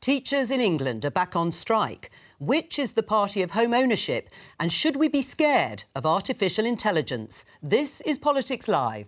Teachers in England are back on strike. Which is the party of home ownership? And should we be scared of artificial intelligence? This is Politics Live.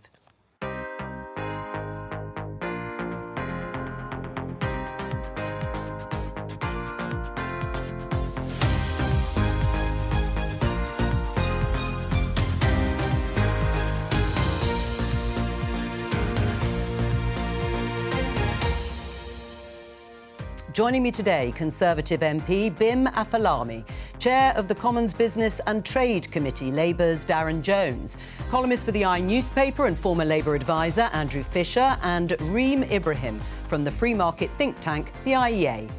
Joining me today, Conservative MP Bim Afellamy, Chair of the Commons Business and Trade Committee, Labour's Darren Jones, columnist for the I newspaper and former Labour advisor Andrew Fisher, and Reem Ibrahim from the free market think tank, the IEA.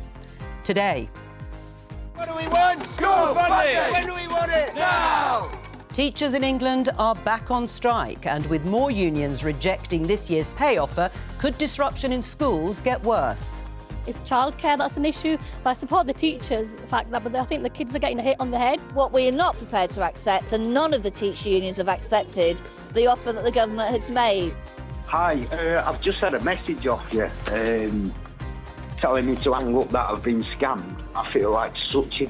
Today... What do we want? School funding! When do we want it? Now! Teachers in England are back on strike, and with more unions rejecting this year's pay offer, could disruption in schools get worse? It's childcare that's an issue, but I support the teachers, the fact that, but I think the kids are getting a hit on the head. What we are not prepared to accept, and none of the teacher unions have accepted, the offer that the government has made. Hi, I've just had a message off you telling me to hang up that I've been scammed. I feel like such a...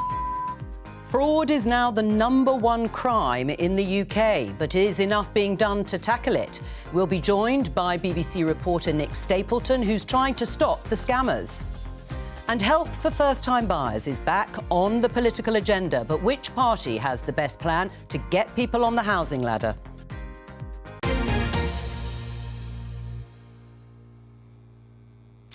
Fraud is now the #1 crime in the UK, but is enough being done to tackle it? We'll be joined by BBC reporter Nick Stapleton, who's trying to stop the scammers. And help for first-time buyers is back on the political agenda, but which party has the best plan to get people on the housing ladder?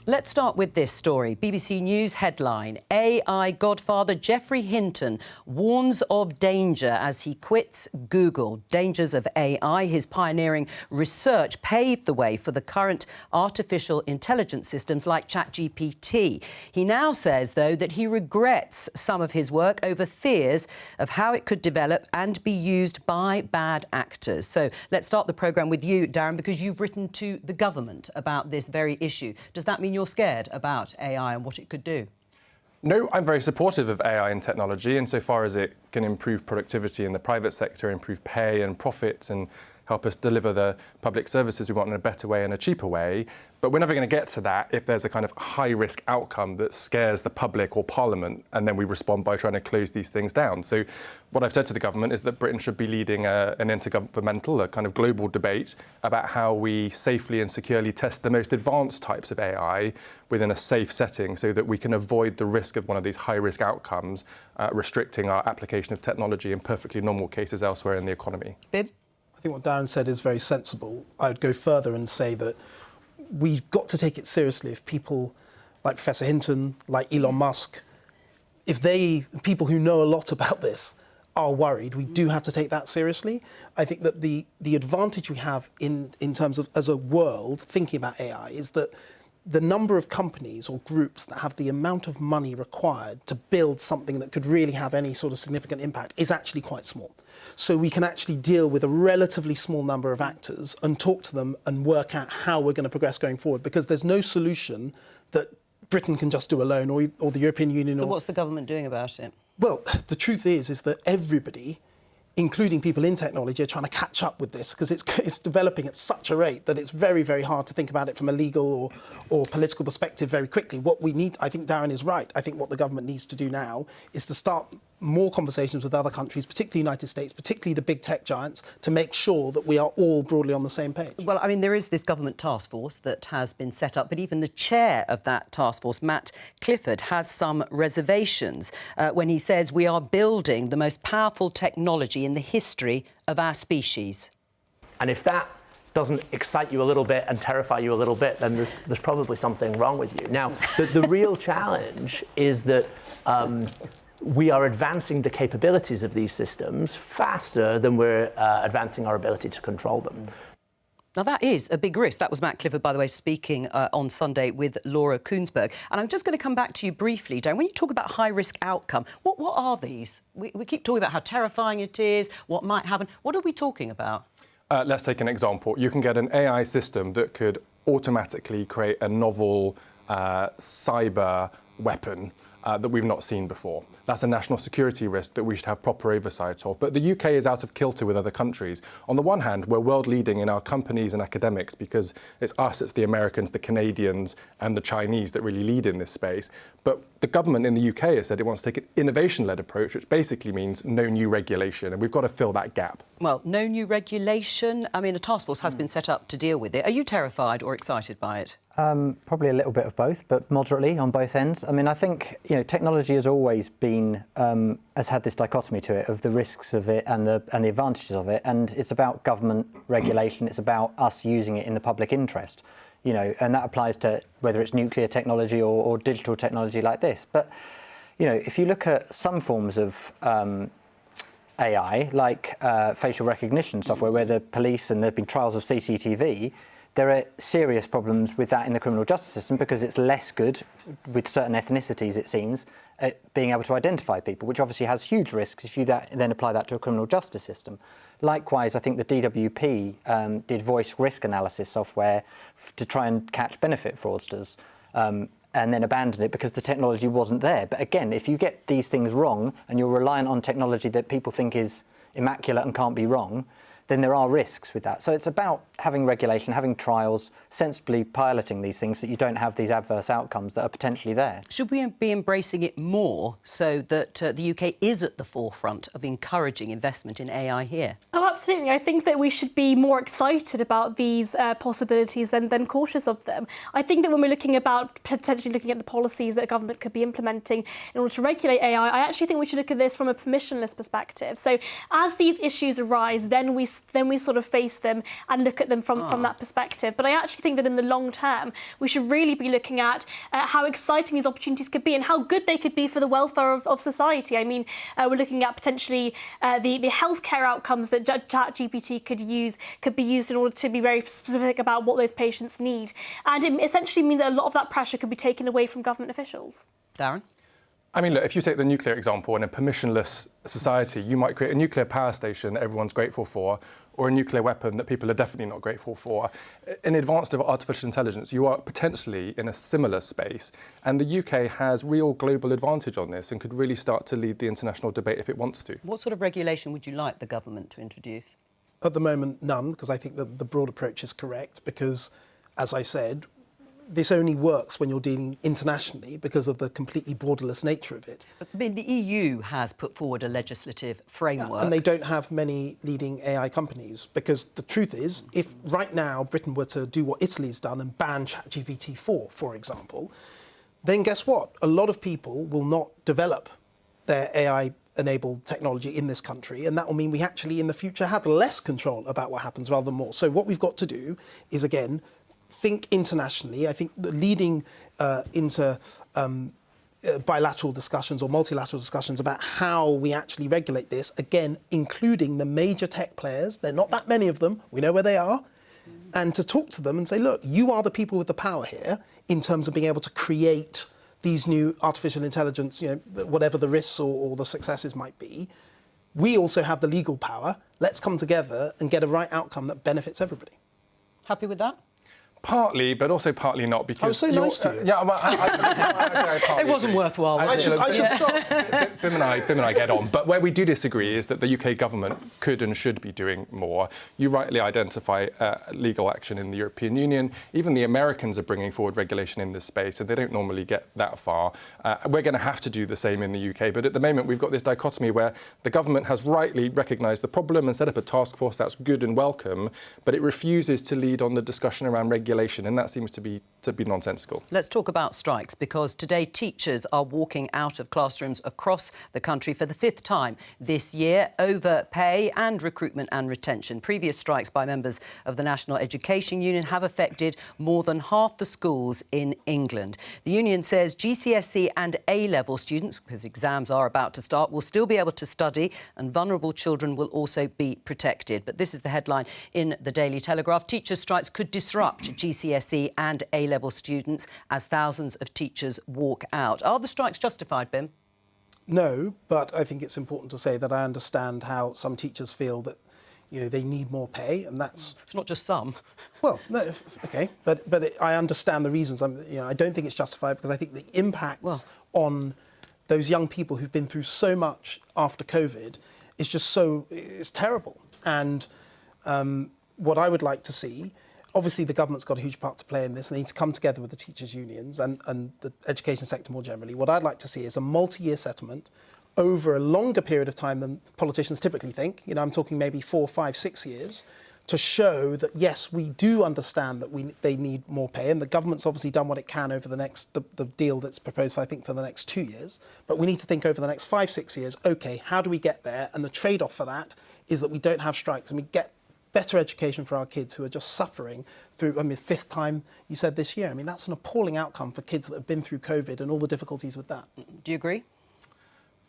Let's start with this story. BBC News headline: AI godfather Geoffrey Hinton warns of danger as he quits Google. Dangers of AI. His pioneering research paved the way for the current artificial intelligence systems like ChatGPT. He now says, though, that he regrets some of his work over fears of how it could develop and be used by bad actors. So let's start the programme with you, Darren, because you've written to the government about this very issue. Does that mean you're scared about AI and what it could do? No, I'm very supportive of AI and technology insofar as it can improve productivity in the private sector, improve pay and profits, and help us deliver the public services we want in a better way and a cheaper way. But we're never going to get to that if there's a kind of high-risk outcome that scares the public or Parliament, and then we respond by trying to close these things down. So what I've said to the government is that Britain should be leading an intergovernmental, a kind of global debate about how we safely and securely test the most advanced types of AI within a safe setting so that we can avoid the risk of one of these high-risk outcomes, restricting our application of technology in perfectly normal cases elsewhere in the economy. Bib? I think what Darren said is very sensible. I would go further and say that we've got to take it seriously if people like Professor Hinton, like Elon Musk, people who know a lot about this are worried, we do have to take that seriously. I think that the advantage we have in terms of, as a world, thinking about AI is that the number of companies or groups that have the amount of money required to build something that could really have any sort of significant impact is actually quite small. So we can actually deal with a relatively small number of actors and talk to them and work out how we're going to progress going forward, because there's no solution that Britain can just do alone, or the European Union. So what's the government doing about it? Well, the truth is that everybody, including people in technology, are trying to catch up with this, because it's developing at such a rate that it's very, very hard to think about it from a legal or political perspective very quickly. What we need, I think Darren is right, I think what the government needs to do now is to start more conversations with other countries, particularly the United States, particularly the big tech giants, to make sure that we are all broadly on the same page. Well, I mean, there is this government task force that has been set up, but even the chair of that task force, Matt Clifford, has some reservations when he says we are building the most powerful technology in the history of our species. And if that doesn't excite you a little bit and terrify you a little bit, then there's probably something wrong with you. Now, the real challenge is that we are advancing the capabilities of these systems faster than we're advancing our ability to control them. Now, that is a big risk. That was Matt Clifford, by the way, speaking on Sunday with Laura Kuenssberg. And I'm just going to come back to you briefly, Darren. When you talk about high-risk outcome, what are these? We keep talking about how terrifying it is, what might happen. What are we talking about? Let's take an example. You can get an AI system that could automatically create a novel cyber weapon that we've not seen before. That's a national security risk that we should have proper oversight of. But the UK is out of kilter with other countries. On the one hand, we're world leading in our companies and academics because it's us, it's the Americans, the Canadians and the Chinese that really lead in this space. But the government in the UK has said it wants to take an innovation-led approach, which basically means no new regulation, and we've got to fill that gap. Well, no new regulation. I mean, a task force has been set up to deal with it. Are you terrified or excited by it? Probably a little bit of both, but moderately on both ends. I mean, I think technology has always been has had this dichotomy to it of the risks of it and the advantages of it, and it's about government regulation. It's about us using it in the public interest, and that applies to whether it's nuclear technology or digital technology like this. But if you look at some forms of AI, like facial recognition software, where the police and there have been trials of CCTV. There are serious problems with that in the criminal justice system because it's less good with certain ethnicities, it seems, at being able to identify people, which obviously has huge risks if you then apply that to a criminal justice system. Likewise, I think the DWP did voice risk analysis software to try and catch benefit fraudsters and then abandoned it because the technology wasn't there. But again, if you get these things wrong and you're reliant on technology that people think is immaculate and can't be wrong, then there are risks with that. So it's about having regulation, having trials, sensibly piloting these things so that you don't have these adverse outcomes that are potentially there. Should we be embracing it more so that the UK is at the forefront of encouraging investment in AI here? Oh, absolutely. I think that we should be more excited about these possibilities than cautious of them. I think that when we're potentially looking at the policies that a government could be implementing in order to regulate AI, I actually think we should look at this from a permissionless perspective. So as these issues arise, then we sort of face them and look at them from that perspective. But I actually think that in the long term, we should really be looking at how exciting these opportunities could be and how good they could be for the welfare of society. I mean, we're looking at potentially the healthcare outcomes that ChatGPT could be used in order to be very specific about what those patients need. And it essentially means that a lot of that pressure could be taken away from government officials. Darren? I mean, look, if you take the nuclear example, in a permissionless society, you might create a nuclear power station that everyone's grateful for, or a nuclear weapon that people are definitely not grateful for. In advanced of artificial intelligence, you are potentially in a similar space, and the UK has real global advantage on this and could really start to lead the international debate if it wants to. What sort of regulation would you like the government to introduce? At the moment, none, because I think that the broad approach is correct, because, as I said, this only works when you're dealing internationally because of the completely borderless nature of it. I mean, the EU has put forward a legislative framework. And they don't have many leading AI companies, because the truth is, if right now Britain were to do what Italy's done and ban ChatGPT-4, for example, then guess what? A lot of people will not develop their AI-enabled technology in this country, and that will mean we actually, in the future, have less control about what happens rather than more. So what we've got to do is, again, think internationally. I think the leading into bilateral discussions or multilateral discussions about how we actually regulate this, again, including the major tech players. There are not that many of them. We know where they are. And to talk to them and say, look, you are the people with the power here in terms of being able to create these new artificial intelligence, whatever the risks or the successes might be. We also have the legal power. Let's come together and get a right outcome that benefits everybody. Happy with that? Partly, but also partly not, because... I was so nice to you. Yeah, well, it wasn't worthwhile. I should stop. Bim and I get on. But where we do disagree is that the UK government could and should be doing more. You rightly identify legal action in the European Union. Even the Americans are bringing forward regulation in this space, and they don't normally get that far. We're going to have to do the same in the UK. But at the moment, we've got this dichotomy where the government has rightly recognised the problem and set up a task force. That's good and welcome, but it refuses to lead on the discussion around regulation, and that seems to be nonsensical. Let's talk about strikes, because today teachers are walking out of classrooms across the country for the 5th time this year over pay and recruitment and retention. Previous strikes by members of the National Education Union have affected more than half the schools in England. The union says GCSE and A-level students, because exams are about to start, will still be able to study, and vulnerable children will also be protected. But this is the headline in the Daily Telegraph. Teachers' strikes could disrupt GCSE and A-level students as thousands of teachers walk out. Are the strikes justified, Bim? No, but I think it's important to say that I understand how some teachers feel that, they need more pay, and that's... It's not just some. Well, no, OK, but I understand the reasons. I don't think it's justified, because I think the impacts on those young people who've been through so much after COVID is it's terrible. And what I would like to see, obviously the government's got a huge part to play in this, and they need to come together with the teachers' unions and the education sector more generally. What I'd like to see is a multi-year settlement over a longer period of time than politicians typically think. You know, I'm talking maybe 4, 5, 6 years, to show that, yes, we do understand that they need more pay, and the government's obviously done what it can over the deal that's proposed, I think, for the next 2 years. But we need to think over the next 5, 6 years, OK, how do we get there? And the trade-off for that is that we don't have strikes and we get better education for our kids who are just suffering through, I mean, 5th time you said this year. I mean, that's an appalling outcome for kids that have been through COVID and all the difficulties with that. Do you agree?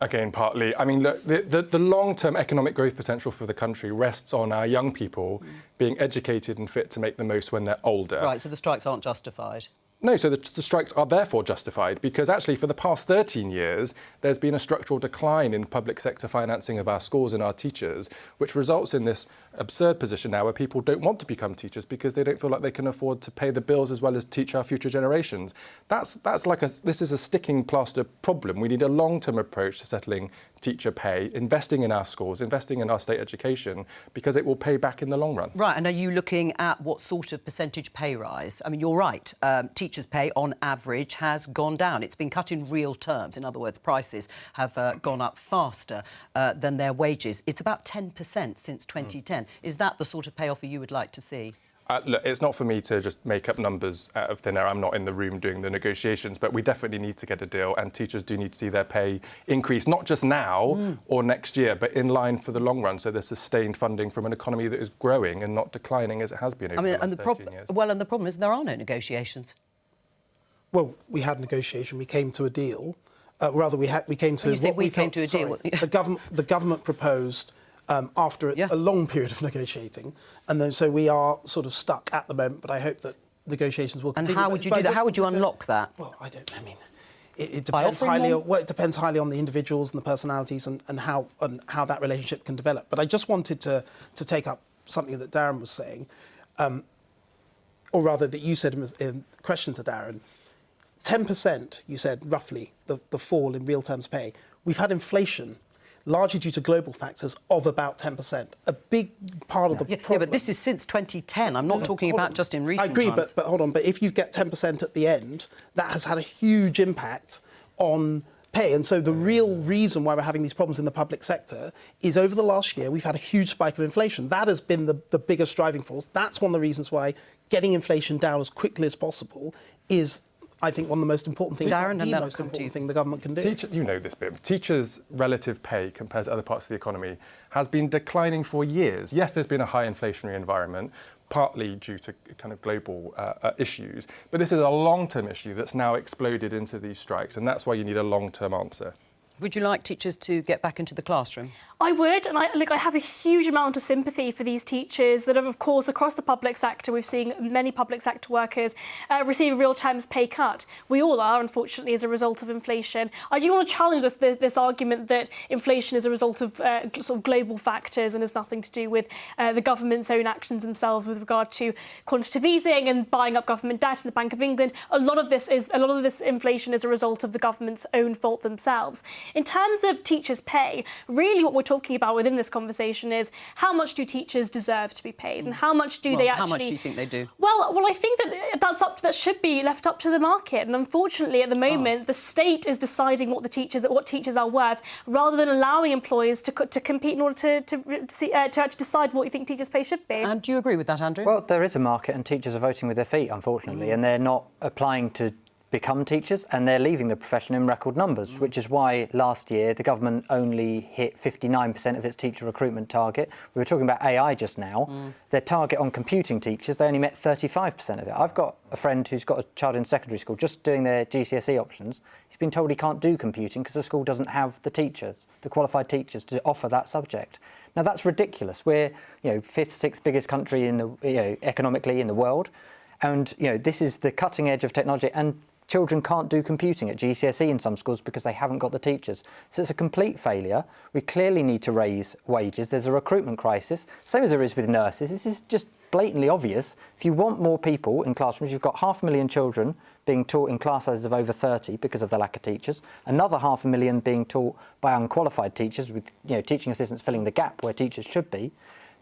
Again, partly. I mean, look, the long-term economic growth potential for the country rests on our young people being educated and fit to make the most when they're older. Right, so the strikes aren't justified. No, so the strikes are therefore justified because actually for the past 13 years, there's been a structural decline in public sector financing of our schools and our teachers, which results in this absurd position now where people don't want to become teachers because they don't feel like they can afford to pay the bills as well as teach our future generations. This is a sticking plaster problem. We need a long-term approach to settling teacher pay, investing in our schools, investing in our state education, because it will pay back in the long run. Right, and are you looking at what sort of percentage pay rise? I mean, you're right, teachers' pay on average has gone down. It's been cut in real terms. In other words, prices have gone up faster than their wages. It's about 10% since 2010. Is that the sort of pay offer you would like to see? Look, it's not for me to just make up numbers out of thin air. I'm not in the room doing the negotiations, but we definitely need to get a deal, and teachers do need to see their pay increase, not just now or next year, but in line for the long run, so there's sustained funding from an economy that is growing and not declining as it has been over the last 13 years. Well, and the problem is there are no negotiations. Well, we had negotiation. We came to a deal. We came to what we came to a deal. The government proposed after a long period of negotiating, and then so we are sort of stuck at the moment. But I hope that negotiations will continue. And how would you do that? How would you unlock that? Well, I mean, it depends highly. Well, it depends highly on the individuals and the personalities and how that relationship can develop. But I just wanted to take up something that Darren was saying, or rather that you said in question to Darren. 10%, you said, roughly, the fall in real terms pay. We've had inflation, largely due to global factors, of about 10%. A big part of the problem... Yeah, but this is since 2010. I'm not talking about just in recent times. I agree, but hold on. But if you get 10% at the end, that has had a huge impact on pay. And so the real reason why we're having these problems in the public sector is over the last year, we've had a huge spike of inflation. That has been the biggest driving force. That's one of the reasons why getting inflation down as quickly as possible is, I think, one of the most important things, Darren, the most important thing the government can do. You know this bit. Teachers' relative pay compared to other parts of the economy has been declining for years. Yes, there's been a high inflationary environment, partly due to kind of global issues, but this is a long-term issue that's now exploded into these strikes, and that's why you need a long-term answer. Would you like teachers to get back into the classroom? I would, and I have a huge amount of sympathy for these teachers that have, of course, across the public sector, we've seen many public sector workers receive a real terms pay cut. We all are, unfortunately, as a result of inflation. I do want to challenge this argument that inflation is a result of sort of global factors and has nothing to do with the government's own actions themselves with regard to quantitative easing and buying up government debt in the Bank of England. A lot of this inflation is a result of the government's own fault themselves. In terms of teachers' pay, really what we're talking about within this conversation is how much do teachers deserve to be paid and how much do they actually... How much do you think they do? Well, I think that should be left up to the market. And unfortunately, at the moment, the state is deciding what teachers are worth rather than allowing employers to compete in order to actually decide what you think teachers' pay should be. And do you agree with that, Andrew? Well, there is a market and teachers are voting with their feet, unfortunately, and they're not applying to become teachers, and they're leaving the profession in record numbers, which is why last year the government only hit 59% of its teacher recruitment target. We were talking about AI just now. Their target on computing teachers, they only met 35% of it. I've got a friend who's got a child in secondary school just doing their GCSE options. He's been told he can't do computing because the school doesn't have the teachers, the qualified teachers, to offer that subject. Now, that's ridiculous. We're, 5th, 6th biggest country in the, economically in the world, and this is the cutting edge of technology, and children can't do computing at GCSE in some schools because they haven't got the teachers. So it's a complete failure. We clearly need to raise wages. There's a recruitment crisis, same as there is with nurses. This is just blatantly obvious. If you want more people in classrooms, you've got 500,000 children being taught in class sizes of over 30 because of the lack of teachers, another 500,000 being taught by unqualified teachers with teaching assistants filling the gap where teachers should be.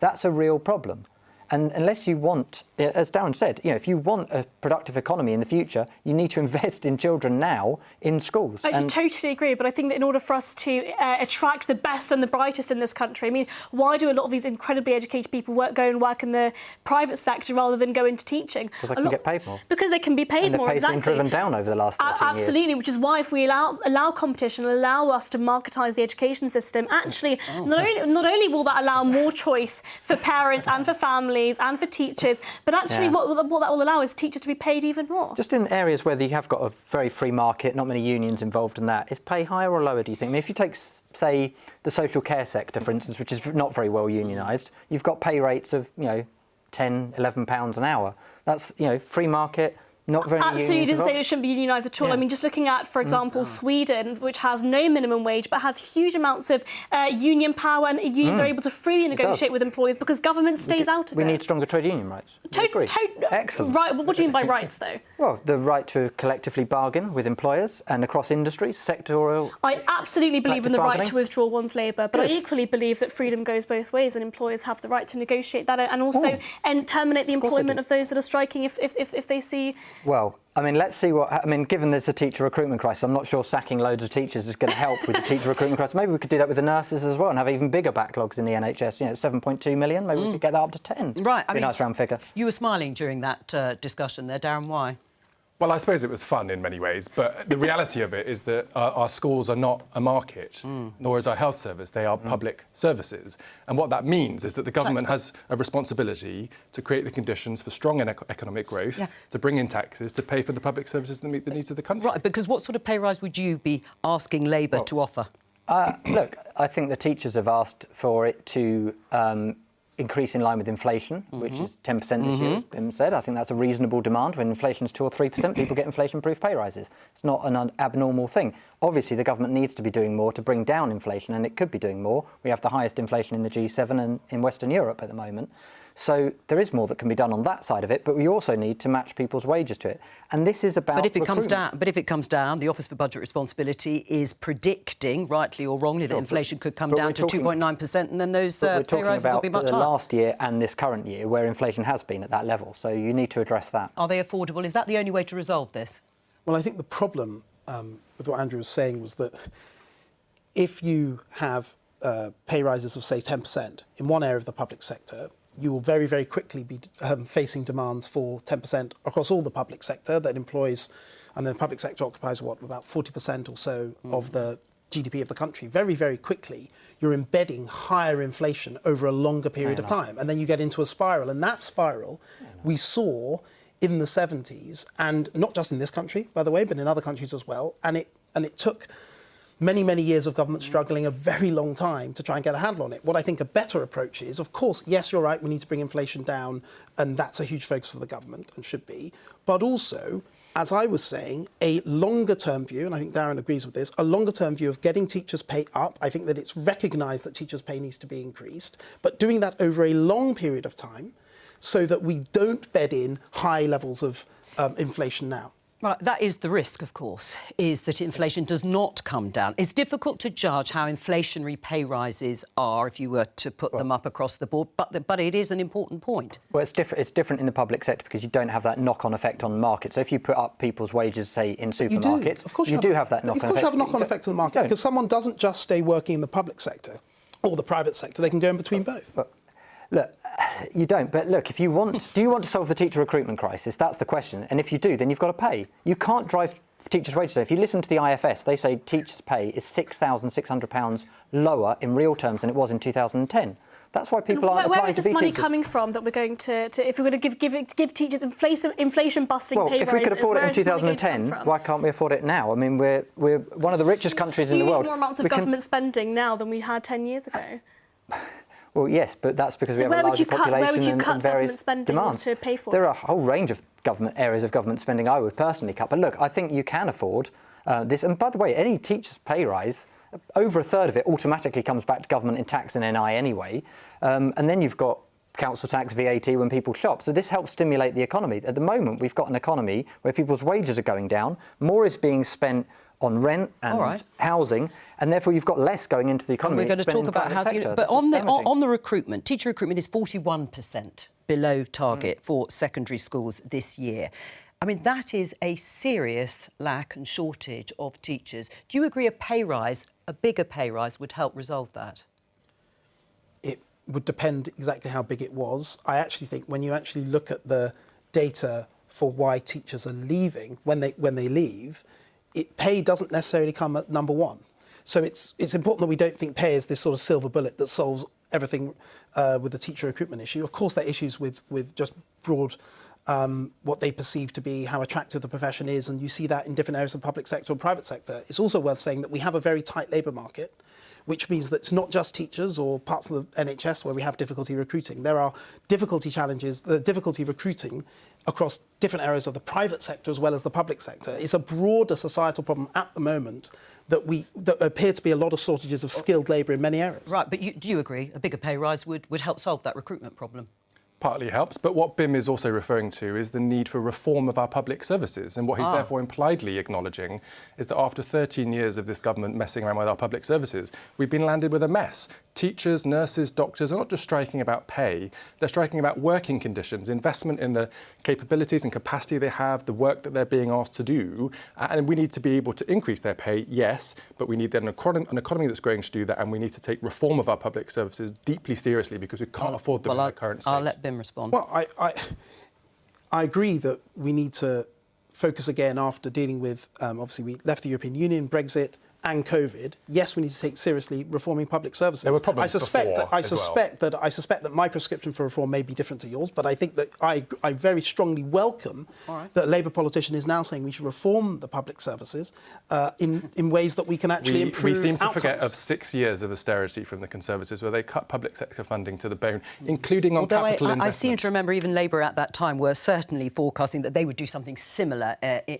That's a real problem. And unless you want, as Darren said, if you want a productive economy in the future, you need to invest in children now in schools. I totally agree, but I think that in order for us to attract the best and the brightest in this country, I mean, why do a lot of these incredibly educated people go and work in the private sector rather than go into teaching? Because they can get paid more. Because they can be paid more, exactly. And the pay's been driven down over the last 13 years. Absolutely, which is why if we allow competition, allow us to marketise the education system, actually, not only will that allow more choice for parents and for families, and for teachers, but actually what that will allow is teachers to be paid even more. Just in areas where you have got a very free market, not many unions involved in that, is pay higher or lower, do you think? I mean, if you take, say, the social care sector, for instance, which is not very well unionised, you've got pay rates of, £10, £11 an hour. That's, free market. Not very Absolutely, didn't say it shouldn't be unionised at all. Yeah. I mean, just looking at, for example, Sweden, which has no minimum wage but has huge amounts of union power, and unions are able to freely negotiate with employers because government stays out of it. We need stronger trade union rights. Excellent. Right. What do you mean by rights, though? Well, the right to collectively bargain with employers and across industries, sectoral. I absolutely believe in the right to withdraw one's labour, but I equally believe that freedom goes both ways, and employers have the right to negotiate that and also terminate the employment of those that are striking if they see. Well, I mean, let's see what... I mean, given there's a teacher recruitment crisis, I'm not sure sacking loads of teachers is going to help with the teacher recruitment crisis. Maybe we could do that with the nurses as well and have even bigger backlogs in the NHS. 7.2 million, maybe we could get that up to 10. Right. I mean, nice round figure. You were smiling during that discussion there, Darren. Why? Well, I suppose it was fun in many ways, but the reality of it is that our schools are not a market, nor is our health service. They are public services. And what that means is that the government has a responsibility to create the conditions for strong economic growth, to bring in taxes, to pay for the public services that meet the needs of the country. Right, because what sort of pay rise would you be asking Labour to offer? Look, I think the teachers have asked for it to increase in line with inflation, which is 10% this year, as been said. I think that's a reasonable demand. When inflation's 2 or 3%, people get inflation-proof pay rises. It's not an abnormal thing. Obviously, the government needs to be doing more to bring down inflation, and it could be doing more. We have the highest inflation in the G7 and in Western Europe at the moment. So there is more that can be done on that side of it, but we also need to match people's wages to it. And this is about But if it comes down, the Office for Budget Responsibility is predicting, rightly or wrongly, that inflation could come down to 2.9%, and then those pay rises will be much higher. Last year and this current year, where inflation has been at that level. So you need to address that. Are they affordable? Is that the only way to resolve this? Well, I think the problem with what Andrew was saying was that if you have pay rises of, say, 10% in one area of the public sector, you will very, very quickly be facing demands for 10% across all the public sector that employs, and the public sector occupies, about 40% or so of the GDP of the country. Very, very quickly, you're embedding higher inflation over a longer period of time. And then you get into a spiral. And that spiral we saw in the 70s, and not just in this country, by the way, but in other countries as well. And it took many, many years of government struggling, a very long time to try and get a handle on it. What I think a better approach is, of course, yes, you're right, we need to bring inflation down, and that's a huge focus for the government, and should be. But also, as I was saying, a longer-term view, and I think Darren agrees with this, a longer-term view of getting teachers' pay up. I think that it's recognised that teachers' pay needs to be increased, but doing that over a long period of time so that we don't bed in high levels of inflation now. Right, that is the risk, of course, is that inflation does not come down. It's difficult to judge how inflationary pay rises are if you were to put them up across the board, but it is an important point. Well, it's different in the public sector because you don't have that knock-on effect on the market. So if you put up people's wages, say, in supermarkets, of course you do have that knock-on effect. Of course you have a knock-on effect on the market because someone doesn't just stay working in the public sector or the private sector. They can go in between both. Look, you don't. But look, if you want... do you want to solve the teacher recruitment crisis? That's the question. And if you do, then you've got to pay. You can't drive teachers' wages down. If you listen to the IFS, they say teachers' pay is £6,600 lower in real terms than it was in 2010. That's why people aren't applying to be teachers. Where is this money coming from that we're going to if we're going to give teachers inflation-busting pay rises? Well, if we could afford it in 2010, why can't we afford it now? I mean, we're one of the richest countries in the world. Huge more amounts of government spending now than we had 10 years ago. Well, yes, but that's because we have a larger population and various demands. To pay for there are a whole range of areas of government spending I would personally cut. But look, I think you can afford this. And by the way, any teacher's pay rise, over a third of it automatically comes back to government in tax and NI anyway. And then you've got council tax, VAT when people shop. So this helps stimulate the economy. At the moment, we've got an economy where people's wages are going down, more is being spent on rent and housing, and therefore you've got less going into the economy. And we're going to talk about housing, but on the recruitment, teacher recruitment is 41% below target for secondary schools this year. I mean, that is a serious lack and shortage of teachers. Do you agree a pay rise, a bigger pay rise, would help resolve that? It would depend exactly how big it was. I actually think when you actually look at the data for why teachers are leaving, when they leave, pay doesn't necessarily come at number one. So it's important that we don't think pay is this sort of silver bullet that solves everything with the teacher recruitment issue. Of course, there are issues with just broad what they perceive to be how attractive the profession is, and you see that in different areas of the public sector and private sector. It's also worth saying that we have a very tight labour market, which means that it's not just teachers or parts of the NHS where we have difficulty recruiting. There are difficulty recruiting across different areas of the private sector as well as the public sector. It's a broader societal problem at the moment that appear to be a lot of shortages of skilled labour in many areas. Right, but do you agree a bigger pay rise would help solve that recruitment problem? Partly helps, but what BIM is also referring to is the need for reform of our public services. And what he's therefore impliedly acknowledging is that after 13 years of this government messing around with our public services, we've been landed with a mess. Teachers, nurses, doctors are not just striking about pay, they're striking about working conditions, investment in the capabilities and capacity they have, the work that they're being asked to do. And we need to be able to increase their pay, yes, but we need an economy that's growing to do that, and we need to take reform of our public services deeply seriously because we can't afford them in the current state. I'll let BIM respond. Well, I agree that we need to focus again after dealing with, obviously we left the European Union, Brexit and COVID. Yes, we need to take seriously reforming public services. There were problems I suspect that my prescription for reform may be different to yours, but I think that I very strongly welcome that a Labour politician is now saying we should reform the public services in ways that we can actually improve We seem to outcomes. forget of 6 years of austerity from the Conservatives where they cut public sector funding to the bone, including on capital investment. I seem to remember even Labour at that time were certainly forecasting that they would do something similar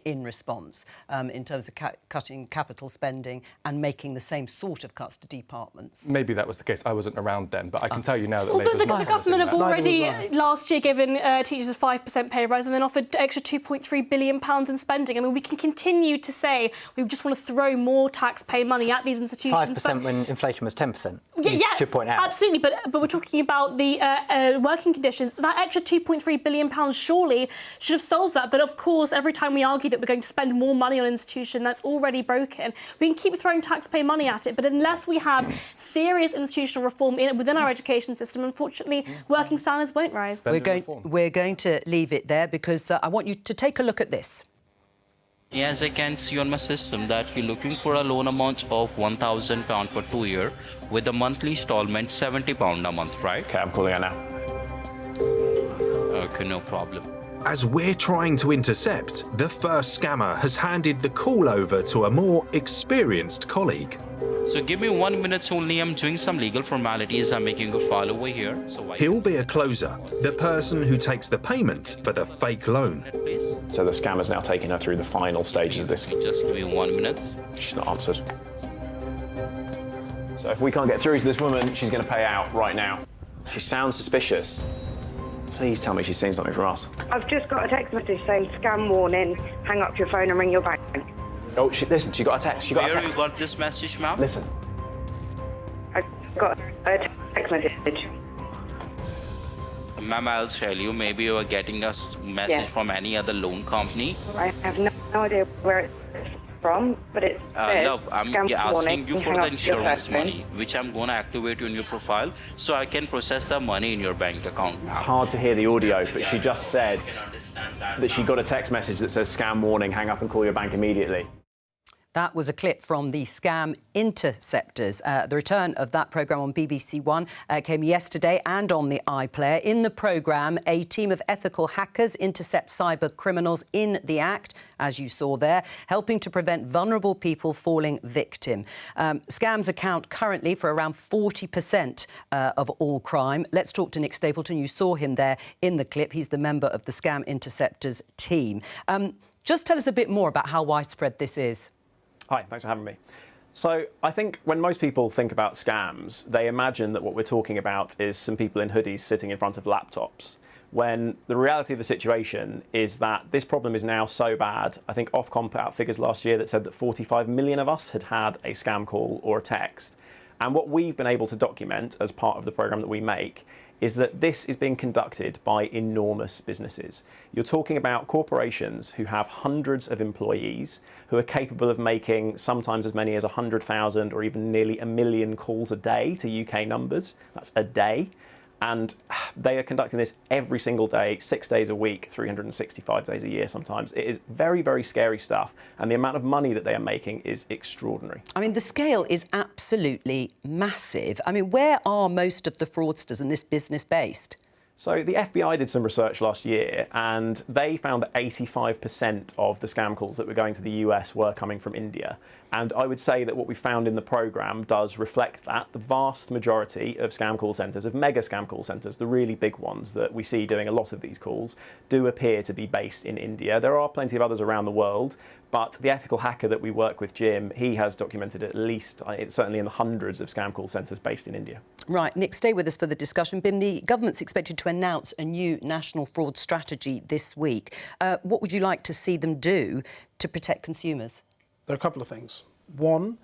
in response in terms of cutting capital spending and making the same sort of cuts to departments. Maybe that was the case. I wasn't around then, but I can tell you now that Although Labour's the government have already last year given teachers a 5% pay rise and then offered extra £2.3 billion in spending. I mean, we can continue to say we just want to throw more taxpayer money at these institutions. 5% when inflation was 10%. Yeah, should point out. Absolutely, but we're talking about the working conditions. That extra £2.3 billion surely should have solved that. But of course, every time we argue that we're going to spend more money on an institution that's already broken, we can keep throwing taxpayer money at it. But unless we have serious institutional reform within our education system, unfortunately, working standards won't rise. We're going to leave it there because I want you to take a look at this. As I can see on my system that you're looking for a loan amount of £1,000 for 2 years with a monthly installment £70 a month, right? Okay, I'm calling her now. Okay, no problem. As we're trying to intercept, the first scammer has handed the call over to a more experienced colleague. So give me 1 minute only. I'm doing some legal formalities. I'm making a file over here. He'll be a closer, the person who takes the payment for the fake loan. So the scammer's now taking her through the final stages of this. Just give me 1 minute. She's not answered. So if we can't get through to this woman, she's going to pay out right now. She sounds suspicious. Please tell me she's seen something from us. I've just got a text message saying scam warning, hang up your phone and ring your bank. Oh, listen, she got a text. Where you got this message, ma'am? Listen. I got a text message. Ma'am, I'll tell you, maybe you are getting a message from any other loan company. I have no idea where it's from, but it's love, I'm asking you for the insurance money, which I'm going to activate in your profile, so I can process the money in your bank account now. It's hard to hear the audio, but she just said that she got a text message that says scam warning, hang up and call your bank immediately. That was a clip from the Scam Interceptors. The return of that programme on BBC One came yesterday and on the iPlayer. In the programme, a team of ethical hackers intercept cyber criminals in the act, as you saw there, helping to prevent vulnerable people falling victim. Scams account currently for around 40% of all crime. Let's talk to Nick Stapleton. You saw him there in the clip. He's the member of the Scam Interceptors team. Just tell us a bit more about how widespread this is. Hi, thanks for having me. So I think when most people think about scams, they imagine that what we're talking about is some people in hoodies sitting in front of laptops, when the reality of the situation is that this problem is now so bad. I think Ofcom put out figures last year that said that 45 million of us had had a scam call or a text. And what we've been able to document as part of the programme that we make is that this is being conducted by enormous businesses. You're talking about corporations who have hundreds of employees who are capable of making sometimes as many as 100,000 or even nearly 1 million calls a day to UK numbers. That's a day. And they are conducting this every single day, 6 days a week, 365 days a year sometimes. It is very, very scary stuff. And the amount of money that they are making is extraordinary. I mean, the scale is absolutely massive. I mean, where are most of the fraudsters in this business based? So the FBI did some research last year, and they found that 85% of the scam calls that were going to the US were coming from India. And I would say that what we found in the programme does reflect that. The vast majority of scam call centres, of mega scam call centres, the really big ones that we see doing a lot of these calls, do appear to be based in India. There are plenty of others around the world, but the ethical hacker that we work with, Jim, he has documented at least, certainly in the hundreds of scam call centres based in India. Right, Nick, stay with us for the discussion. Bim, the government's expected to announce a new national fraud strategy this week. What would you like to see them do to protect consumers? There are a couple of things. One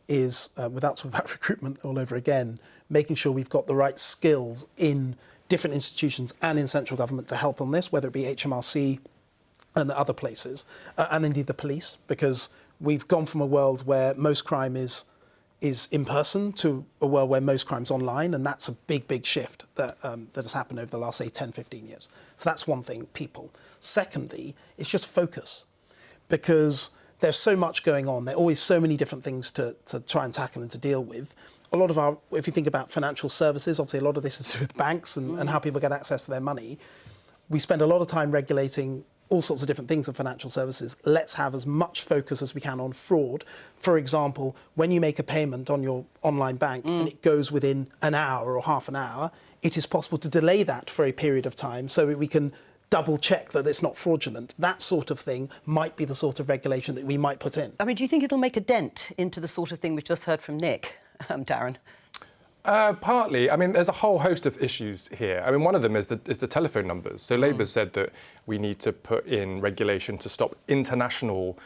is, without talking about recruitment all over again, making sure we've got the right skills in different institutions and in central government to help on this, whether it be HMRC and other places, and indeed the police, because we've gone from a world where most crime is in person to a world where most crime's online, and that's a big, big shift that has happened over the last, say, 10, 15 years. So that's one thing, people. Secondly, it's just focus, because there's so much going on. There are always so many different things to try and tackle and to deal with. A lot of our, if you think about financial services, obviously a lot of this is to do with banks and how people get access to their money. We spend a lot of time regulating all sorts of different things in financial services. Let's have as much focus as we can on fraud. For example, when you make a payment on your online bank and it goes within an hour or half an hour, it is possible to delay that for a period of time so that we can double check that it's not fraudulent. That sort of thing might be the sort of regulation that we might put in. I mean, do you think it'll make a dent into the sort of thing we've just heard from Nick, Darren? Partly. I mean, there's a whole host of issues here. I mean, one of them is the telephone numbers. So Labour said that we need to put in regulation to stop international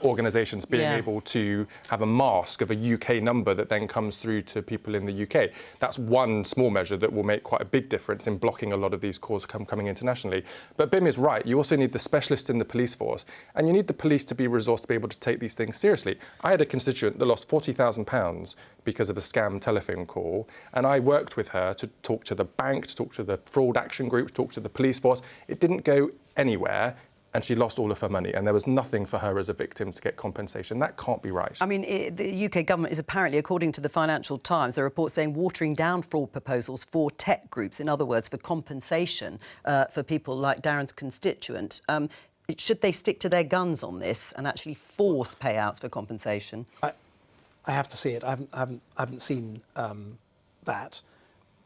organisations being able to have a mask of a UK number that then comes through to people in the UK. That's one small measure that will make quite a big difference in blocking a lot of these calls coming internationally. But Bim is right. You also need the specialists in the police force, and you need the police to be resourced to be able to take these things seriously. I had a constituent that lost £40,000 because of a scam telephone call, and I worked with her to talk to the bank, to talk to the fraud action group, to talk to the police force. It didn't go anywhere, and she lost all of her money, and there was nothing for her as a victim to get compensation. That can't be right. I mean, the UK government is apparently, according to the Financial Times, a report saying watering down fraud proposals for tech groups, in other words, for compensation for people like Darren's constituent. Should they stick to their guns on this and actually force payouts for compensation? I have to see it. I haven't seen that.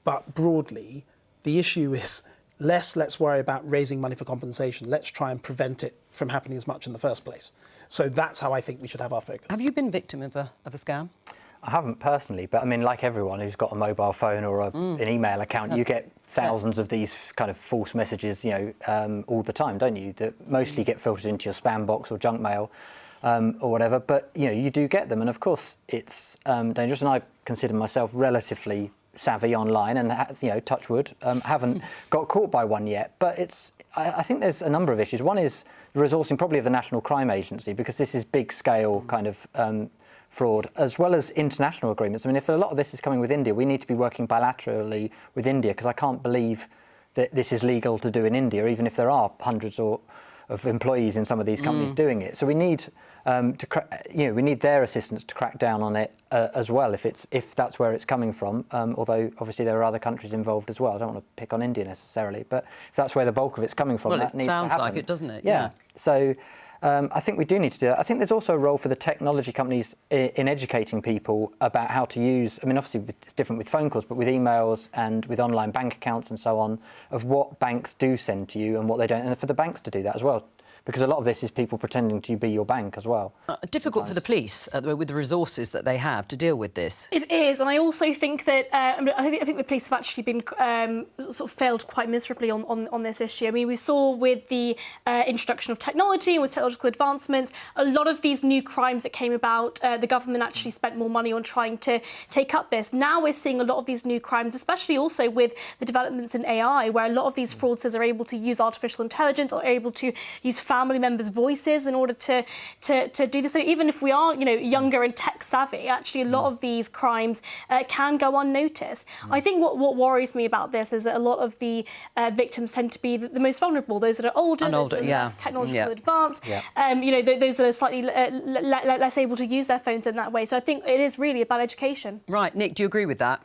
But broadly, the issue is let's worry about raising money for compensation. Let's try and prevent it from happening as much in the first place. So that's how I think we should have our focus. Have you been victim of a scam? I haven't personally, but I mean, like everyone who's got a mobile phone or an email account, you get thousands of these kind of false messages, all the time, don't you? That mostly get filtered into your spam box or junk mail or whatever. But, you do get them. And of course, it's dangerous. And I consider myself relatively savvy online and, touch wood, haven't got caught by one yet. But I think there's a number of issues. One is the resourcing probably of the National Crime Agency, because this is big scale kind of fraud, as well as international agreements. I mean, if a lot of this is coming with India, we need to be working bilaterally with India, because I can't believe that this is legal to do in India, even if there are hundreds of employees in some of these companies doing it. So we need we need their assistance to crack down on it as well, if that's where it's coming from. Although obviously there are other countries involved as well. I don't want to pick on India necessarily, but if that's where the bulk of it's coming from, that needs to happen. Well, it sounds like it, doesn't it? Yeah. So I think we do need to do that. I think there's also a role for the technology companies in educating people about how to use, I mean, obviously it's different with phone calls, but with emails and with online bank accounts and so on, of what banks do send to you and what they don't, and for the banks to do that as well. because a lot of this is people pretending to be your bank as well. Difficult for the police with the resources that they have to deal with this. It is, and I also think that I think the police have actually been sort of failed quite miserably on this issue. I mean, we saw with the introduction of technology and with technological advancements, a lot of these new crimes that came about, the government actually spent more money on trying to take up this. Now we're seeing a lot of these new crimes, especially also with the developments in AI, where a lot of these fraudsters are able to use artificial intelligence or are able to use family members' voices in order to do this. So even if we are, younger and tech savvy, actually a lot of these crimes can go unnoticed. I think what worries me about this is that a lot of the victims tend to be the most vulnerable, those that are older, those that are less technologically advanced, those that are slightly less able to use their phones in that way. So I think it is really about education. Right, Nick, do you agree with that?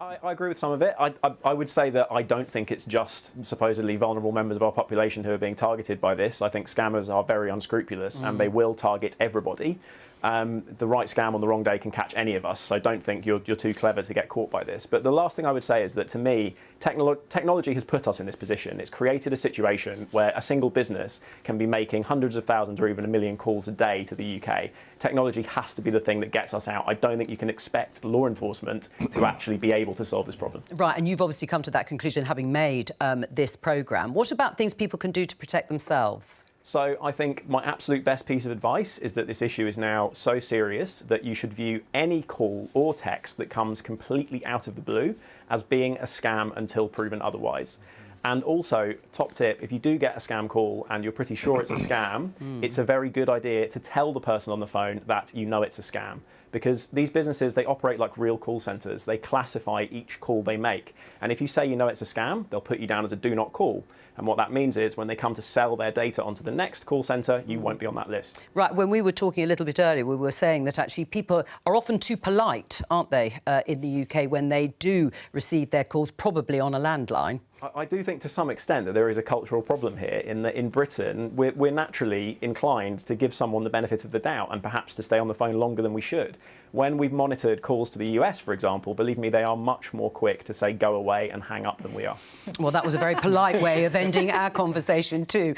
I agree with some of it. I would say that I don't think it's just supposedly vulnerable members of our population who are being targeted by this. I think scammers are very unscrupulous and they will target everybody. The right scam on the wrong day can catch any of us, so I don't think you're too clever to get caught by this. But the last thing I would say is that, to me, technology has put us in this position. It's created a situation where a single business can be making hundreds of thousands or even 1 million calls a day to the UK. Technology has to be the thing that gets us out. I don't think you can expect law enforcement to actually be able to solve this problem. Right, and you've obviously come to that conclusion having made this programme. What about things people can do to protect themselves? So I think my absolute best piece of advice is that this issue is now so serious that you should view any call or text that comes completely out of the blue as being a scam until proven otherwise. And also, top tip, if you do get a scam call and you're pretty sure it's a scam, it's a very good idea to tell the person on the phone that you know it's a scam. Because these businesses, they operate like real call centres. They classify each call they make. And if you say you know it's a scam, they'll put you down as a do not call. And what that means is when they come to sell their data onto the next call centre, you won't be on that list. Right, when we were talking a little bit earlier, we were saying that actually people are often too polite, aren't they, in the UK when they do receive their calls, probably on a landline. I do think to some extent that there is a cultural problem here in that in Britain we're naturally inclined to give someone the benefit of the doubt and perhaps to stay on the phone longer than we should. When we've monitored calls to the US, for example, believe me, they are much more quick to say go away and hang up than we are. Well, that was a very polite way of ending our conversation too.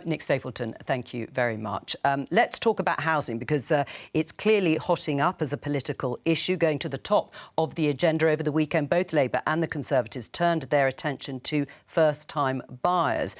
Nick Stapleton, thank you very much. Let's talk about housing because it's clearly hotting up as a political issue. Going to the top of the agenda over the weekend, both Labour and the Conservatives turned their attention to first-time buyers.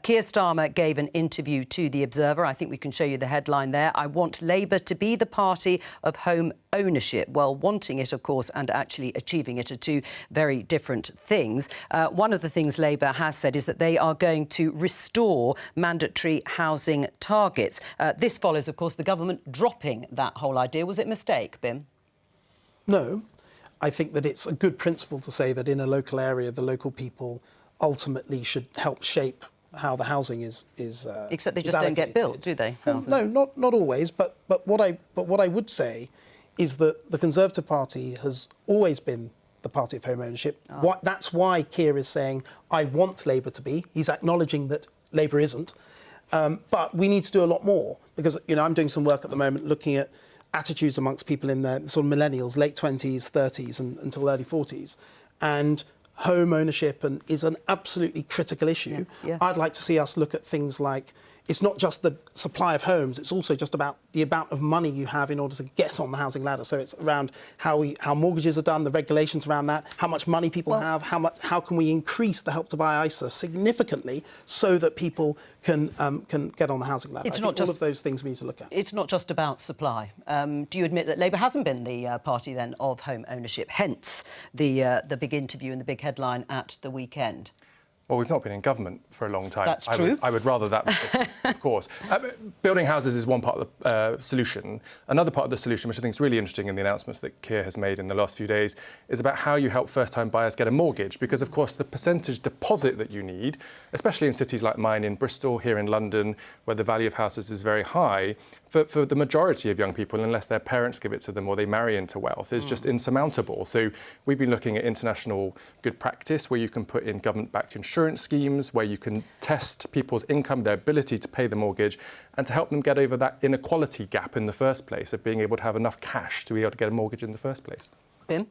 Keir Starmer gave an interview to The Observer. I think we can show you the headline there. I want Labour to be the party of home ownership. Well, wanting it, of course, and actually achieving it are two very different things. One of the things Labour has said is that they are going to restore mandatory housing targets. This follows, of course, the government dropping that whole idea. Was it a mistake, Bim? No. I think that it's a good principle to say that in a local area, the local people ultimately should help shape how the housing is except they just don't get built, do they? No, not always. But what I would say is that the Conservative Party has always been the party of home ownership. That's why Keir is saying, I want Labour to be. He's acknowledging that Labour isn't. But we need to do a lot more because, I'm doing some work at the moment looking at attitudes amongst people in their sort of millennials, late 20s, 30s and until early 40s. And home ownership is an absolutely critical issue. Yeah. I'd like to see us look at things like it's not just the supply of homes, it's also just about the amount of money you have in order to get on the housing ladder. So it's around how mortgages are done, the regulations around that, how much money people have, how can we increase the Help to Buy ISA significantly so that people can get on the housing ladder. It's I not think just, all of those things we need to look at. It's not just about supply. Do you admit that Labour hasn't been the party then of home ownership, hence the big interview and the big headline at the weekend? Well, we've not been in government for a long time. That's true. I would rather that, of course. Building houses is one part of the solution. Another part of the solution, which I think is really interesting in the announcements that Keir has made in the last few days, is about how you help first-time buyers get a mortgage. Because, of course, the percentage deposit that you need, especially in cities like mine, in Bristol, here in London, where the value of houses is very high, for the majority of young people, unless their parents give it to them or they marry into wealth, is just insurmountable. So we've been looking at international good practice, where you can put in government-backed insurance schemes, where you can test people's income, their ability to pay the mortgage, and to help them get over that inequality gap in the first place of being able to have enough cash to be able to get a mortgage in the first place. Bim?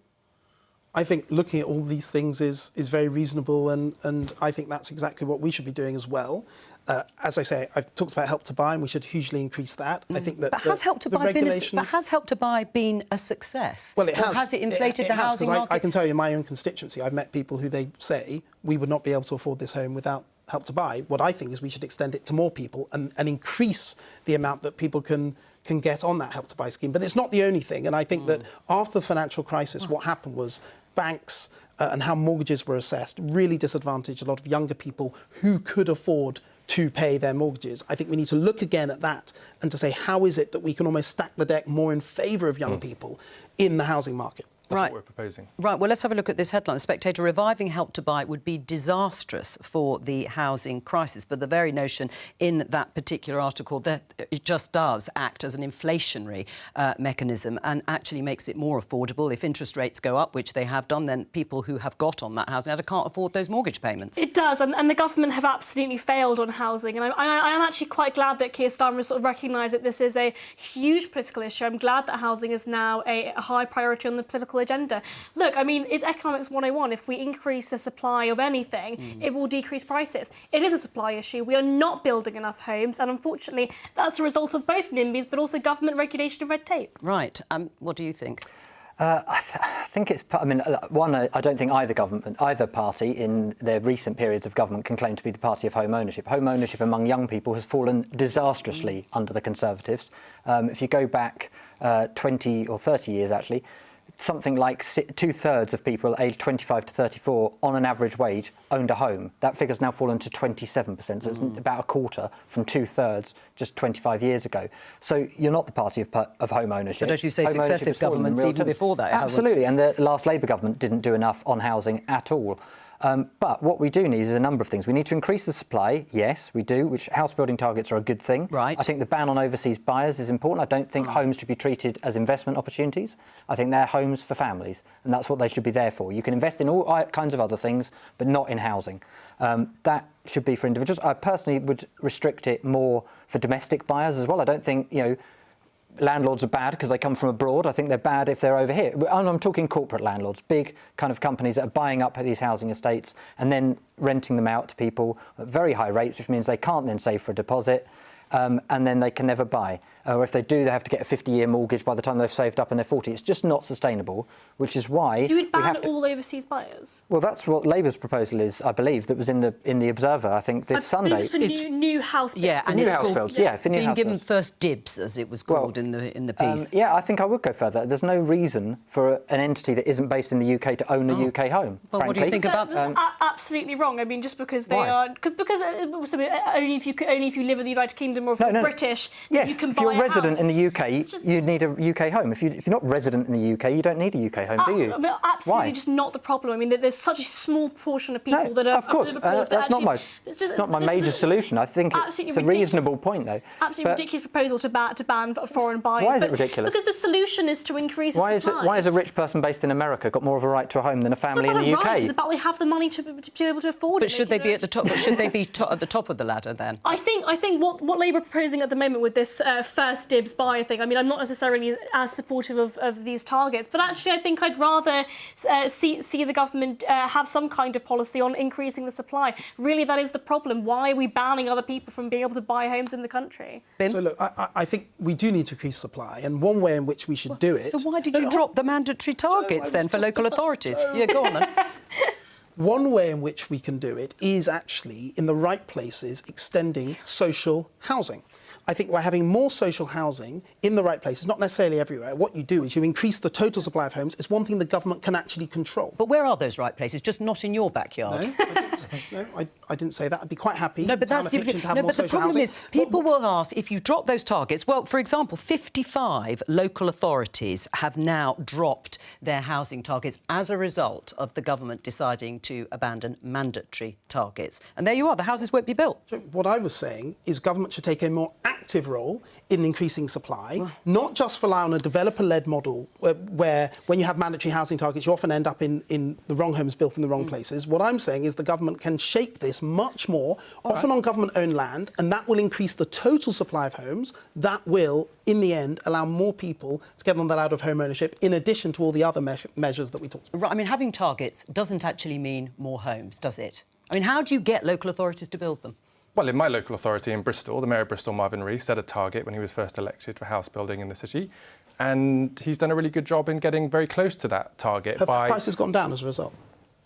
I think looking at all these things is very reasonable, and I think that's exactly what we should be doing as well. As I say, I've talked about Help to Buy, and we should hugely increase that. I think that But has Help to Buy been a success? Well, it has. Or has it inflated the housing market? I can tell you in my own constituency, I've met people who they say we would not be able to afford this home without Help to Buy. What I think is we should extend it to more people and increase the amount that people can get on that Help to Buy scheme. But it's not the only thing. And I think that after the financial crisis, what happened was banks and how mortgages were assessed really disadvantaged a lot of younger people who could afford to pay their mortgages. I think we need to look again at that and to say, how is it that we can almost stack the deck more in favour of young people in the housing market? That's what we're proposing. Right, well, let's have a look at this headline. The Spectator: reviving Help to Buy would be disastrous for the housing crisis. But the very notion in that particular article that it just does act as an inflationary mechanism and actually makes it more affordable. If interest rates go up, which they have done, then people who have got on that housing ladder can't afford those mortgage payments. It does, and the government have absolutely failed on housing. And I am actually quite glad that Keir Starmer has sort of recognised that this is a huge political issue. I'm glad that housing is now a high priority on the political agenda. Look, I mean, it's economics 101. If we increase the supply of anything, it will decrease prices. It is a supply issue. We are not building enough homes, and unfortunately, that's a result of both NIMBYs, but also government regulation and red tape. Right. What do you think? I think it's. I mean, one, I don't think either party in their recent periods of government can claim to be the party of home ownership. Home ownership among young people has fallen disastrously under the Conservatives. If you go back 20 or 30 years, actually, something like 2/3 of people aged 25 to 34 on an average wage owned a home. That figure's now fallen to 27%, so it's about a quarter from 2/3 just 25 years ago. So you're not the party of home ownership. But as you say, successive governments even before that. Absolutely, and the last Labour government didn't do enough on housing at all. But what we do need is a number of things. We need to increase the supply, yes, we do, which house building targets are a good thing. Right. I think the ban on overseas buyers is important. I don't think homes should be treated as investment opportunities. I think they're homes for families, and that's what they should be there for. You can invest in all kinds of other things, but not in housing. That should be for individuals. I personally would restrict it more for domestic buyers as well. I don't think, landlords are bad because they come from abroad. I think they're bad if they're over here. And I'm talking corporate landlords, big kind of companies that are buying up these housing estates and then renting them out to people at very high rates, which means they can't then save for a deposit. And then they can never buy. Or if they do, they have to get a 50-year mortgage by the time they've saved up and they're 40. It's just not sustainable, which is why... So you would ban all overseas buyers? Well, that's what Labour's proposal is, I believe, that was in the Observer, I think, this Sunday. For new house builds. Yeah, and new house builds, yeah, for new being house given builds. first dibs, as it was called in the piece. Yeah, I think I would go further. There's no reason for an entity that isn't based in the UK to own a UK home, Well, frankly. what do you think about that? Absolutely wrong. I mean, just because they Why? are... Because only if you live in the United Kingdom or if you're British, yes, you can if buy you're a resident house. in the UK, you need a UK home. If you're not resident in the UK, you don't need a UK home, do you? I mean, absolutely, Why? just not the problem. I mean, there's such a small portion of people that are... Of course, that's not my major solution. I think it's a reasonable point, though. Absolutely ridiculous proposal to ban foreign buyers. Why is it ridiculous? Because the solution is to increase the supply. Why has a rich person based in America got more of a right to a home than a family in the UK? It's about they have the money to be able to afford it. But should they be at the top? Should they be at the top of the ladder then? I think what Labour are proposing at the moment with this first dibs buy thing. I mean, I'm not necessarily as supportive of these targets, but actually I think I'd rather see the government have some kind of policy on increasing the supply. Really, that is the problem. Why are we banning other people from being able to buy homes in the country? So look, I think we do need to increase supply, and one way in which we should do it... So why did you drop the mandatory targets then for local authorities? Yeah, go on then. One way in which we can do it is actually, in the right places, extending social housing. I think by having more social housing in the right places, not necessarily everywhere, what you do is you increase the total supply of homes. It's one thing the government can actually control. But where are those right places? Just not in your backyard? No, I didn't say that. I'd be quite happy to have more social housing. Is people will ask, if you drop those targets, well, for example, 55 local authorities have now dropped their housing targets as a result of the government deciding to abandon mandatory targets. And there you are, the houses won't be built. So what I was saying is government should take a more active role in increasing supply, not just rely on a developer-led model where when you have mandatory housing targets, you often end up in the wrong homes built in the wrong places. What I'm saying is the government can shape this much more, often on government-owned land, and that will increase the total supply of homes. That will, in the end, allow more people to get on the ladder of home ownership, in addition to all the other measures that we talked about. Right, I mean, having targets doesn't actually mean more homes, does it? I mean, how do you get local authorities to build them? Well, in my local authority in Bristol, the Mayor of Bristol, Marvin Rees, set a target when he was first elected for house building in the city. And he's done a really good job in getting very close to that target. Have prices gone down as a result?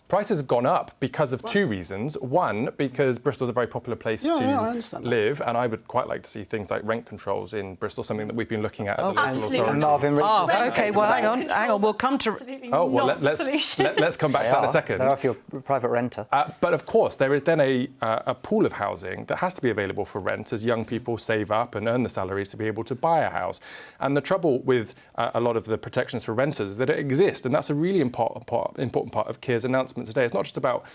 Prices have gone up because of two reasons. One, because Bristol's a very popular place to live, and I would quite like to see things like rent controls in Bristol, something that we've been looking at the local authority. And Marvin Rees. OK, well, hang on. We'll come to... Let's come back to that in a second. They're off your private renter. But of course, there is then a pool of housing that has to be available for rent as young people save up and earn the salaries to be able to buy a house. And the trouble with a lot of the protections for renters is that it exists, and that's a really important part of Keir's announcement today. It's not just about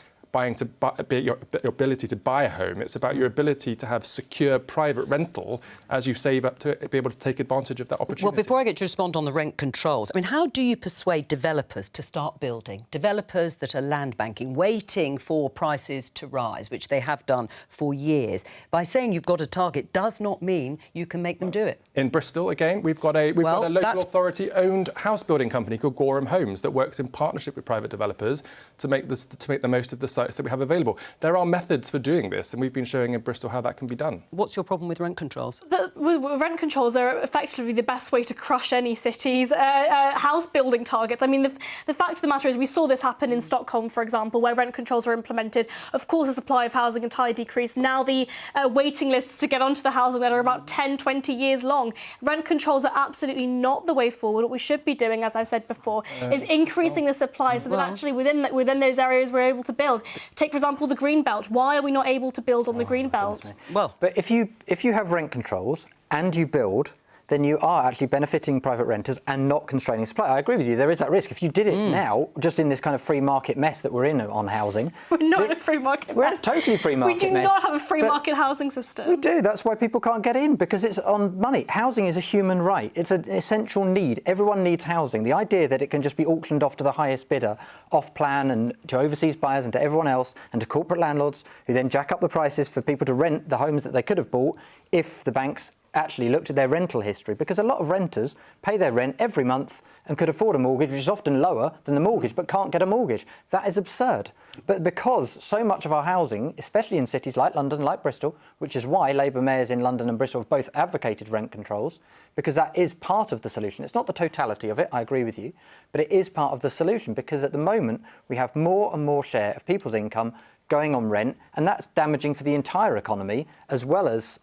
your ability to buy a home, it's about your ability to have secure private rental as you save up to be able to take advantage of that opportunity. Well, before I get to respond on the rent controls, I mean, how do you persuade developers to start building? Developers that are land banking, waiting for prices to rise, which they have done for years. By saying you've got a target does not mean you can make them do it. In Bristol, again, we've got a local authority-owned house building company called Gorham Homes that works in partnership with private developers to make the most of the sites that we have available. There are methods for doing this, and we've been showing in Bristol how that can be done. What's your problem with rent controls? Rent controls are effectively the best way to crush any city's house building targets. I mean, the fact of the matter is we saw this happen in Stockholm, for example, where rent controls were implemented. Of course, the supply of housing entirely decreased. Now the waiting lists to get onto the housing that are about 10, 20 years long. Rent controls are absolutely not the way forward. What we should be doing, as I've said before, is increasing the supply so that actually within those areas we're able to build. Take, for example, the green belt. Why are we not able to build on the green belt? Well, but if you have rent controls and you build, then you are actually benefiting private renters and not constraining supply. I agree with you, there is that risk. If you did it now, just in this kind of free market mess that we're in on housing... We're not in a free market mess. We're in a totally free market mess. We do not have a free market housing system. We do. That's why people can't get in, because it's on money. Housing is a human right. It's an essential need. Everyone needs housing. The idea that it can just be auctioned off to the highest bidder, off-plan, and to overseas buyers and to everyone else, and to corporate landlords, who then jack up the prices for people to rent the homes that they could have bought if the banks actually looked at their rental history, because a lot of renters pay their rent every month and could afford a mortgage, which is often lower than the mortgage, but can't get a mortgage. That is absurd. But because so much of our housing, especially in cities like London, like Bristol, which is why Labour mayors in London and Bristol have both advocated rent controls, because that is part of the solution. It's not the totality of it, I agree with you, but it is part of the solution, because at the moment we have more and more share of people's income going on rent, and that's damaging for the entire economy, as well as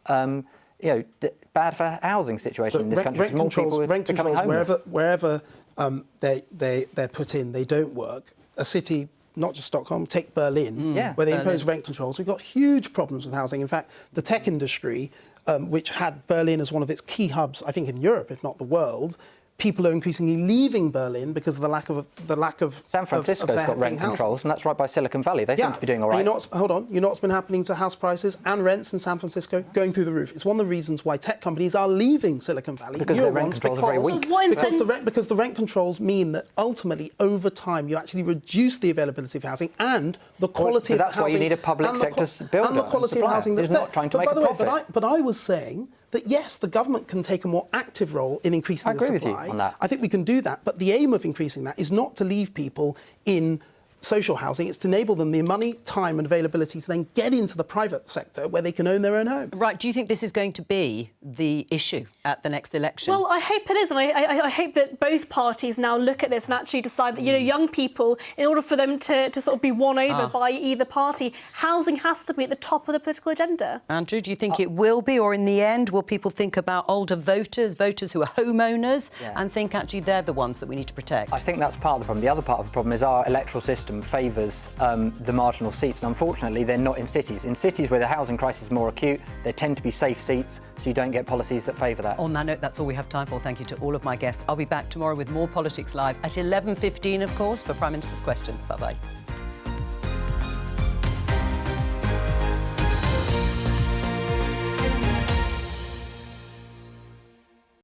bad for housing situation in this country. Rent controls, wherever they're put in, they don't work. A city, not just Stockholm, take Berlin, where they impose rent controls. We've got huge problems with housing. In fact, the tech industry, which had Berlin as one of its key hubs, I think in Europe, if not the world, people are increasingly leaving Berlin because of the lack of San Francisco's got rent controls, and that's right by Silicon Valley. They seem to be doing all right. Hold on. You know what's been happening to house prices and rents in San Francisco? Going through the roof. It's one of the reasons why tech companies are leaving Silicon Valley. Because the rent controls are very weak. Because the rent controls mean that ultimately, over time, you actually reduce the availability of housing and the quality of housing. But that's why you need a public sector builder. And the quality of housing that's not trying to make a profit. But I was saying that, yes, the government can take a more active role in increasing the supply. I agree with you on that. I think we can do that, but the aim of increasing that is not to leave people in social housing. It's to enable them the money, time and availability to then get into the private sector where they can own their own home. Right. Do you think this is going to be the issue at the next election? Well, I hope it is, and I hope that both parties now look at this and actually decide that, young people, in order for them to sort of be won over by either party, housing has to be at the top of the political agenda. Andrew, do you think it will be, or in the end, will people think about older voters who are homeowners, and think actually they're the ones that we need to protect? I think that's part of the problem. The other part of the problem is our electoral system favours the marginal seats, and unfortunately they're not in cities. In cities where the housing crisis is more acute, there tend to be safe seats, so you don't get policies that favour that. On that note, that's all we have time for. Thank you to all of my guests. I'll be back tomorrow with more Politics Live at 11:15, of course, for Prime Minister's Questions. Bye-bye.